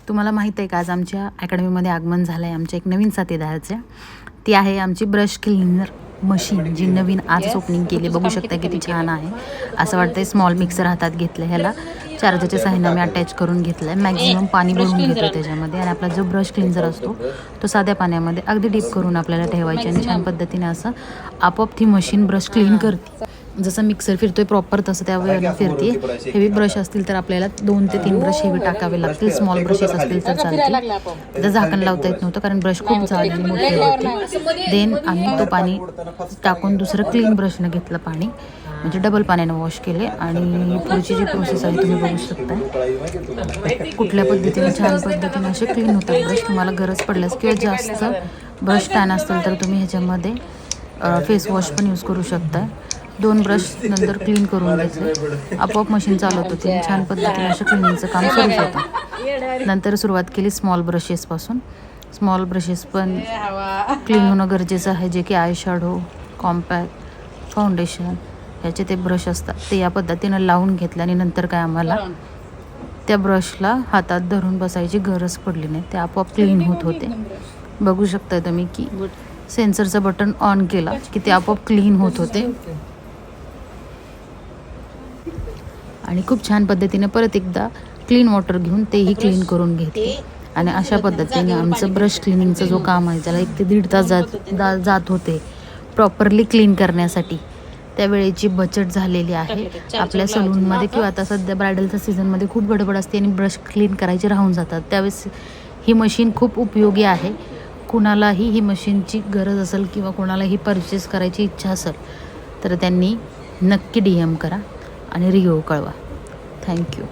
तुम्हाला माहीत आहे का, आज आमच्या अकॅडमीमध्ये आगमन झालं आहे आमच्या एक नवीन साथीदाराचं. ती आहे आमची ब्रश क्लीनर मशीन, जी नवीन आजच ओपनिंग केली. बघू शकता किती छान आहे. असं वाटतंय स्मॉल मिक्सर हातात घेतलं, ह्याला चार्जरच्या साहाय्याने आम्ही अटॅच करून घेतलं आहे. मॅक्झिमम पाणी भरून घेतो त्याच्यामध्ये, आणि आपला जो ब्रश क्लिन्झर असतो तो साध्या पाण्यामध्ये अगदी डीप करून आपल्याला ठेवायचे, आणि छान पद्धतीने असं आपोआप ती मशीन ब्रश क्लीन करते. जसं मिक्सर फिरतोय प्रॉपर तसं त्यावेळेला फिरते. हेवी ब्रश असतील तर आपल्याला 2 ते 3 ब्रश हेवी टाकावे लागतील. स्मॉल ब्रशेस असतील तर चालतील. त्याचं झाकण लावता येत नव्हतं कारण ब्रश खूप जाड आणि मोठे होते. देन आम्ही तो पाणी टाकून दुसरं क्लीन ब्रशनं घेतलं पाणी, म्हणजे डबल पाण्यानं वॉश केले. आणि पुढची जी प्रोसेस आहे तुम्ही बघू शकता कुठल्या पद्धतीने छान पद्धतीने असे क्लीन होतात ब्रश. तुम्हाला गरज पडल्यास किंवा जास्त ब्रश टॅन असतील तर तुम्ही ह्याच्यामध्ये फेस वॉश पण यूज करू शकता. 2 ब्रश नंतर क्लीन करून घेतले, आपोआप मशीन चालवत होती. छान पद्धतीने असं क्लिनिंगचं काम सुरू होतं. नंतर सुरुवात केली स्मॉल ब्रशेसपासून. स्मॉल ब्रशेस पण क्लीन होणं गरजेचं आहे, जे की आय शॅडो, कॉम्पॅक्ट, फाउंडेशन ह्याचे ते ब्रश असतात ते या पद्धतीनं लावून घेतलं. आणि नंतर काय आम्हाला त्या ब्रशला हातात धरून बसायची गरज पडली नाही, ते आपोआप क्लीन होत होते. बघू शकता तुम्ही की सेन्सरचं बटन ऑन केला की ते आपोआप क्लीन होत होते. आणि खूप छान पद्धतीने परत एकदा क्लीन वॉटर घेऊन तेही क्लीन करून घेतले. आणि अशा पद्धतीने आमचं ब्रश क्लिनिंगचं जो काम आहे त्याला 1 ते 1.5 तास जात होते प्रॉपरली क्लीन करण्यासाठी. त्यावेळेची बचत झालेली आहे. आपल्या सलूनमध्ये किंवा आता सध्या ब्रायडलच्या सीझनमध्ये खूप गडबड असते आणि ब्रश क्लीन करायचे राहून जातात. त्यावेळेस ही मशीन खूप उपयोगी आहे. कुणालाही ही मशीनची गरज असेल किंवा कोणालाही परचेस करायची इच्छा असेल तर त्यांनी नक्की DM करा आणि रिव्ह्यू कळवा. थँक्यू.